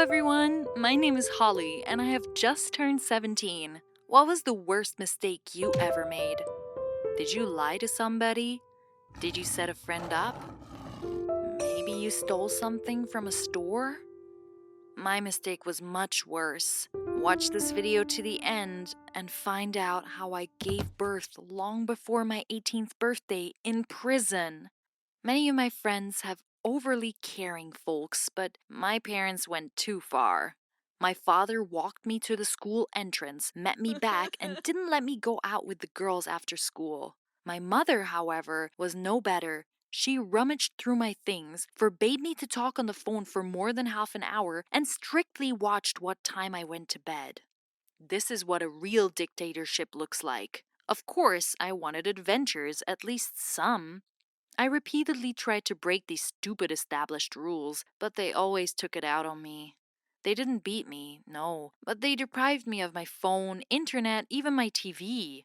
everyone, my name is Holly and I have just turned 17. What was the worst mistake you ever made? Did you lie to somebody? Did you set a friend up? Maybe you stole something from a store? My mistake was much worse. Watch this video to the end and find out how I gave birth long before my 18th birthday in prison. Many of my friends have overly caring folks, but my parents went too far. My father walked me to the school entrance, met me back, and didn't let me go out with the girls after school. My mother, however, was no better. She rummaged through my things, forbade me to talk on the phone for more than half an hour, and strictly watched what time I went to bed. This is what a real dictatorship looks like. Of course, I wanted adventures, at least some. I repeatedly tried to break these stupid established rules, but they always took it out on me. They didn't beat me, no, but they deprived me of my phone, internet, even my TV.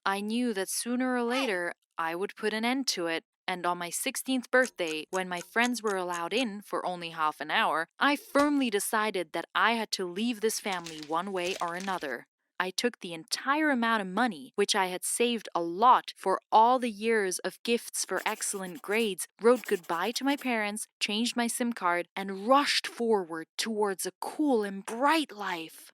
I knew that sooner or later I would put an end to it, and on my 16th birthday, when my friends were allowed in for only half an hour, I firmly decided that I had to leave this family one way or another. I took the entire amount of money, which I had saved a lot for all the years of gifts for excellent grades, wrote goodbye to my parents, changed my SIM card, and rushed forward towards a cool and bright life.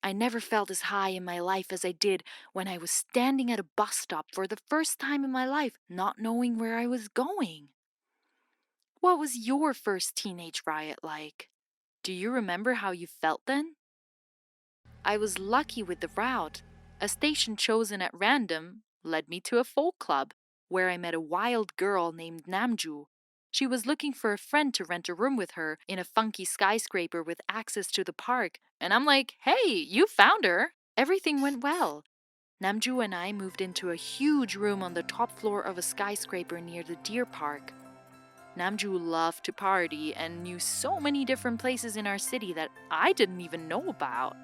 I never felt as high in my life as I did when I was standing at a bus stop for the first time in my life, not knowing where I was going. What was your first teenage riot like? Do you remember how you felt then? I was lucky with the route. A station chosen at random led me to a folk club, where I met a wild girl named Namju. She was looking for a friend to rent a room with her in a funky skyscraper with access to the park, and I'm like, hey, you found her! Everything went well. Namju and I moved into a huge room on the top floor of a skyscraper near the deer park. Namju loved to party and knew so many different places in our city that I didn't even know about.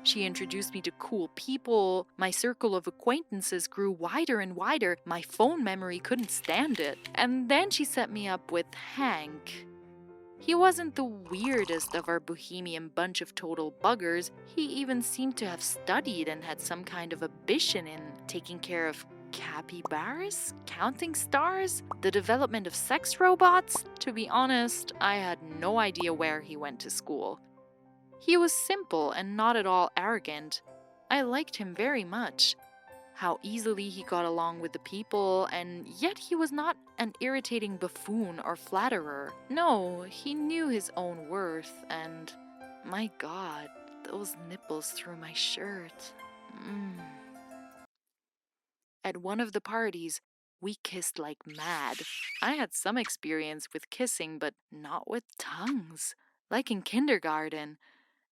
She introduced me to cool people. My circle of acquaintances grew wider and wider. My phone memory couldn't stand it. And then she set me up with Hank. He wasn't the weirdest of our bohemian bunch of total buggers. He even seemed to have studied and had some kind of ambition in taking care of capybaras, counting stars, the development of sex robots. To be honest, I had no idea where he went to school. He was simple and not at all arrogant. I liked him very much. How easily he got along with the people, and yet he was not an irritating buffoon or flatterer. No, he knew his own worth, and my God, those nipples through my shirt. At one of the parties, we kissed like mad. I had some experience with kissing, but not with tongues, like in kindergarten.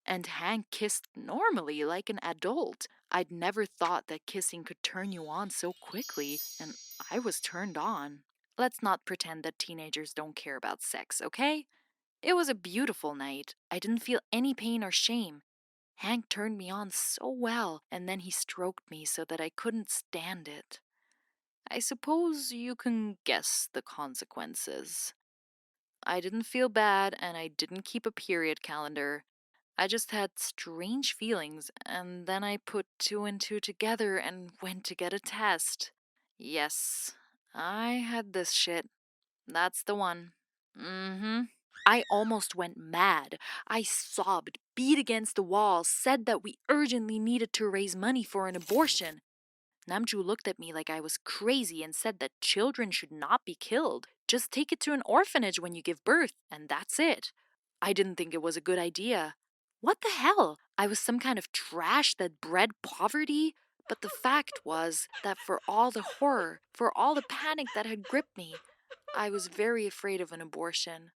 And Hank kissed normally like an adult. I'd never thought that kissing could turn you on so quickly, and I was turned on. Let's not pretend that teenagers don't care about sex, okay? It was a beautiful night. I didn't feel any pain or shame. Hank turned me on so well, and then he stroked me so that I couldn't stand it. I suppose you can guess the consequences. I didn't feel bad, and I didn't keep a period calendar. I just had strange feelings, and then I put two and two together and went to get a test. Yes, I had this shit. That's the one. I almost went mad. I sobbed, beat against the wall, said that we urgently needed to raise money for an abortion. Namju looked at me like I was crazy and said that children should not be killed. Just take it to an orphanage when you give birth, and that's it. I didn't think it was a good idea. What the hell? I was some kind of trash that bred poverty? But the fact was that for all the horror, for all the panic that had gripped me, I was very afraid of an abortion.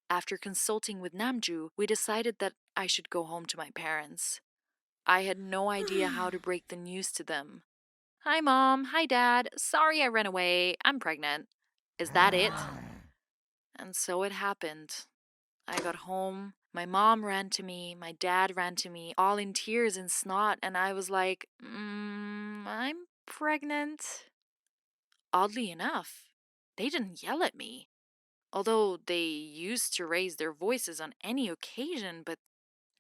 After consulting with Namju, we decided that I should go home to my parents. I had no idea how to break the news to them. Hi, Mom. Hi, Dad. Sorry I ran away. I'm pregnant. Is that it? And so it happened. I got home. My mom ran to me. My dad ran to me, all in tears and snot. And I was like, I'm pregnant. Oddly enough, they didn't yell at me. Although they used to raise their voices on any occasion, but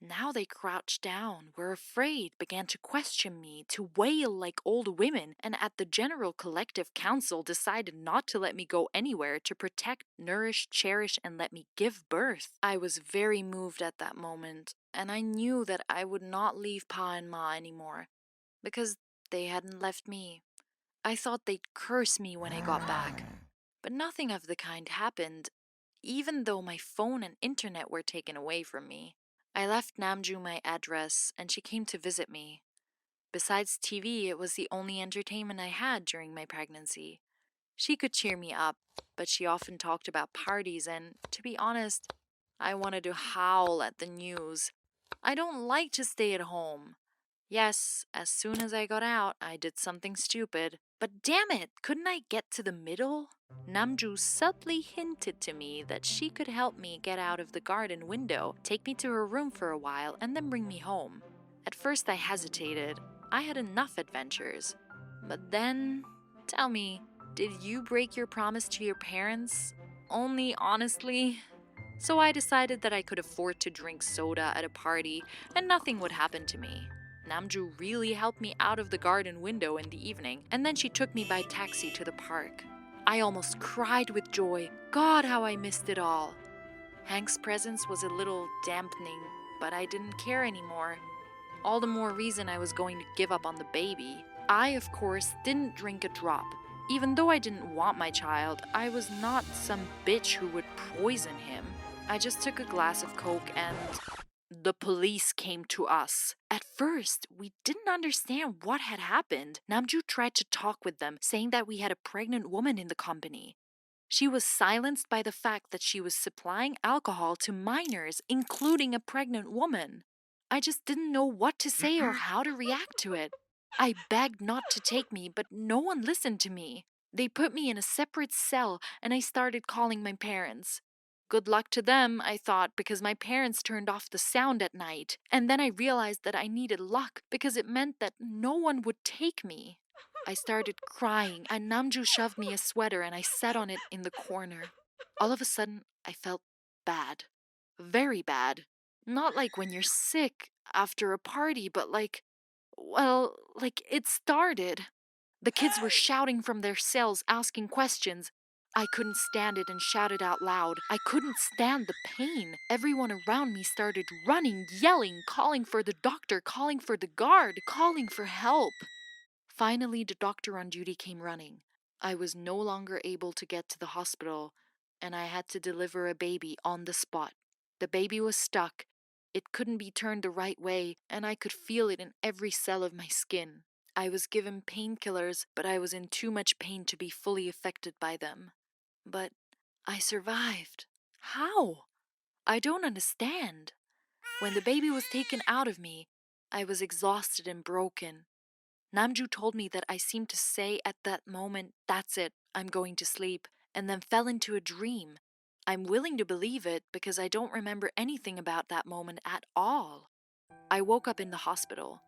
now they crouched down, were afraid, began to question me, to wail like old women, and at the General Collective Council decided not to let me go anywhere to protect, nourish, cherish, and let me give birth. I was very moved at that moment, and I knew that I would not leave Pa and Ma anymore, because they hadn't left me. I thought they'd curse me when I got back, but nothing of the kind happened, even though my phone and internet were taken away from me. I left Namju my address, and she came to visit me. Besides TV, it was the only entertainment I had during my pregnancy. She could cheer me up, but she often talked about parties, and to be honest, I wanted to howl at the news. I don't like to stay at home. Yes, as soon as I got out, I did something stupid. But damn it, couldn't I get to the middle? Namju subtly hinted to me that she could help me get out of the garden window, take me to her room for a while, and then bring me home. At first, I hesitated. I had enough adventures. But then, tell me, did you break your promise to your parents? Only honestly? So I decided that I could afford to drink soda at a party and nothing would happen to me. Namju really helped me out of the garden window in the evening, and then she took me by taxi to the park. I almost cried with joy. God, how I missed it all. Hank's presence was a little dampening, but I didn't care anymore. All the more reason I was going to give up on the baby. I, of course, didn't drink a drop. Even though I didn't want my child, I was not some bitch who would poison him. I just took a glass of Coke and the police came to us. At first, we didn't understand what had happened. Namju tried to talk with them, saying that we had a pregnant woman in the company. She was silenced by the fact that she was supplying alcohol to minors, including a pregnant woman. I just didn't know what to say or how to react to it. I begged not to take me, but no one listened to me. They put me in a separate cell, and I started calling my parents. Good luck to them, I thought, because my parents turned off the sound at night. And then I realized that I needed luck because it meant that no one would take me. I started crying, and Namju shoved me a sweater and I sat on it in the corner. All of a sudden, I felt bad. Very bad. Not like when you're sick after a party, but like it started. The kids were shouting from their cells, asking questions. I couldn't stand it and shouted out loud. I couldn't stand the pain. Everyone around me started running, yelling, calling for the doctor, calling for the guard, calling for help. Finally, the doctor on duty came running. I was no longer able to get to the hospital, and I had to deliver a baby on the spot. The baby was stuck. It couldn't be turned the right way, and I could feel it in every cell of my skin. I was given painkillers, but I was in too much pain to be fully affected by them. But I survived. How? I don't understand. When the baby was taken out of me, I was exhausted and broken. Namju told me that I seemed to say at that moment, "That's it, I'm going to sleep," and then fell into a dream. I'm willing to believe it because I don't remember anything about that moment at all. I woke up in the hospital.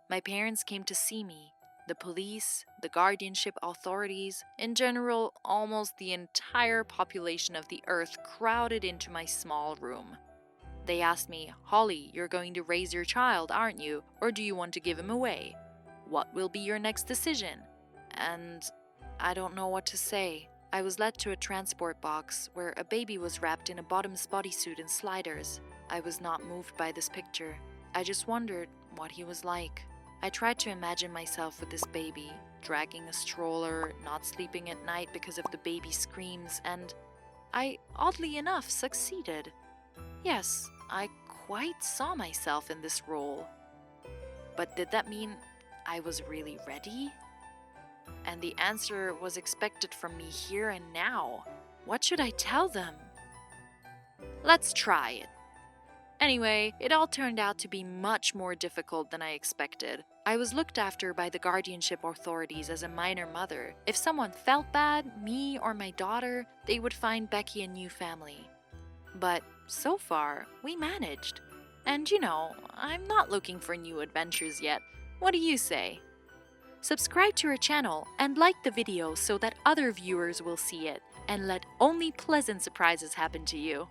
My parents came to see me. The police, the guardianship authorities, in general, almost the entire population of the earth crowded into my small room. They asked me, "Holly, you're going to raise your child, aren't you? Or do you want to give him away? What will be your next decision?" And I don't know what to say. I was led to a transport box where a baby was wrapped in a bottoms bodysuit and sliders. I was not moved by this picture. I just wondered what he was like. I tried to imagine myself with this baby, dragging a stroller, not sleeping at night because of the baby's screams, and I, oddly enough, succeeded. Yes, I quite saw myself in this role. But did that mean I was really ready? And the answer was expected from me here and now. What should I tell them? Let's try it. Anyway, it all turned out to be much more difficult than I expected. I was looked after by the guardianship authorities as a minor mother. If someone felt bad, me or my daughter, they would find Becky a new family. But so far, we managed. And you know, I'm not looking for new adventures yet. What do you say? Subscribe to our channel and like the video so that other viewers will see it. and let only pleasant surprises happen to you.